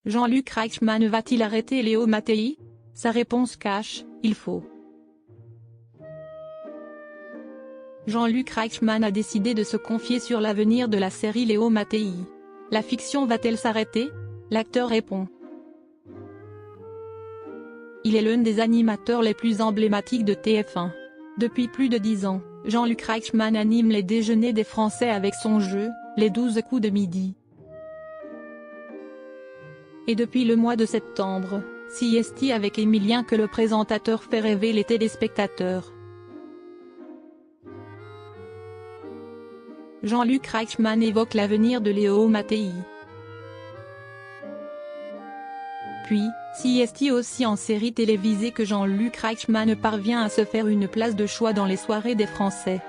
Jean-Luc Reichmann va-t-il arrêter Léo Mattei? Sa réponse cache, il faut. Jean-Luc Reichmann a décidé de se confier sur l'avenir de la série Léo Mattei. La fiction va-t-elle s'arrêter? L'acteur répond. Il est l'un des animateurs les plus emblématiques de TF1. Depuis plus de 10 ans, Jean-Luc Reichmann anime les déjeuners des Français avec son jeu, les 12 coups de midi. Et depuis le mois de septembre, CST avec Emilien que le présentateur fait rêver les téléspectateurs. Jean-Luc Reichmann évoque l'avenir de Léo Mattei. Puis, CST aussi en série télévisée que Jean-Luc Reichmann parvient à se faire une place de choix dans les soirées des Français.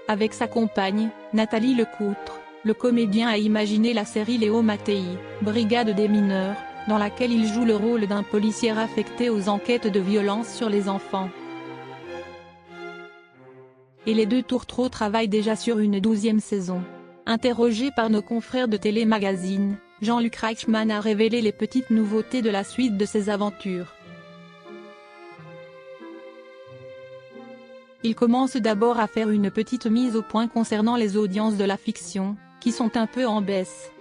Avec sa compagne, Nathalie Lecoutre, le comédien a imaginé la série Léo Mattei, Brigade des mineurs, dans laquelle il joue le rôle d'un policier affecté aux enquêtes de violence sur les enfants. Et les deux tourtereaux travaillent déjà sur une 12e saison. Interrogé par nos confrères de Télé Magazine, Jean-Luc Reichmann a révélé les petites nouveautés de la suite de ses aventures. Il commence d'abord à faire une petite mise au point concernant les audiences de la fiction, qui sont un peu en baisse.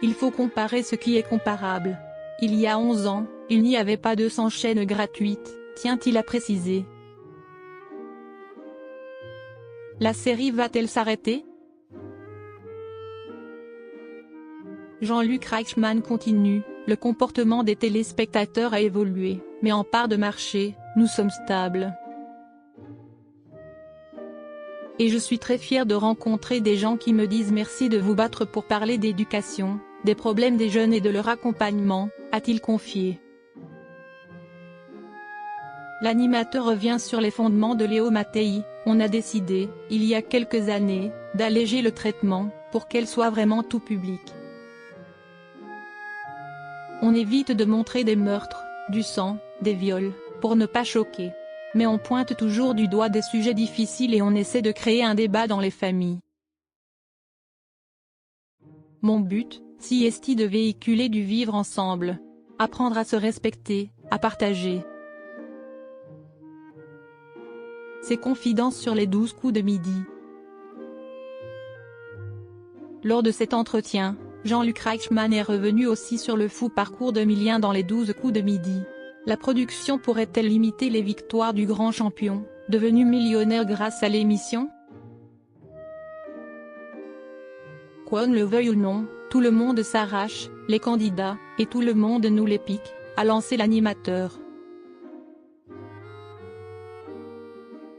Il faut comparer ce qui est comparable. Il y a 11 ans, il n'y avait pas 200 chaînes gratuites, tient-il à préciser. La série va-t-elle s'arrêter? Jean-Luc Reichmann continue, le comportement des téléspectateurs a évolué, mais en part de marché, nous sommes stables. Et je suis très fier de rencontrer des gens qui me disent merci de vous battre pour parler d'éducation, des problèmes des jeunes et de leur accompagnement, a-t-il confié. L'animateur revient sur les fondements de Léo Mattei. On a décidé, il y a quelques années, d'alléger le traitement, pour qu'elle soit vraiment tout public. On évite de montrer des meurtres, du sang, des viols, pour ne pas choquer. Mais on pointe toujours du doigt des sujets difficiles et on essaie de créer un débat dans les familles. Mon but, CST de véhiculer du vivre ensemble. Apprendre à se respecter, à partager. Ses confidences sur les 12 coups de midi. Lors de cet entretien, Jean-Luc Reichmann est revenu aussi sur le fou parcours d'Emilien dans les 12 coups de midi. La production pourrait-elle limiter les victoires du grand champion, devenu millionnaire grâce à l'émission? Qu'on le veuille ou non, tout le monde s'arrache, les candidats, et tout le monde nous les pique, a lancé l'animateur.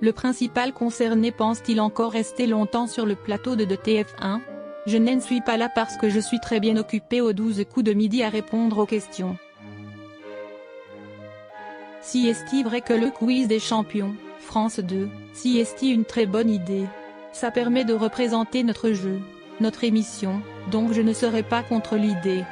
Le principal concerné pense-t-il encore rester longtemps sur le plateau de TF1? Je ne suis pas là parce que je suis très bien occupé aux 12 coups de midi à répondre aux questions. Si est-il vrai que le quiz des champions, France 2, si est-il une très bonne idée? Ça permet de représenter notre jeu, notre émission, donc je ne serai pas contre l'idée.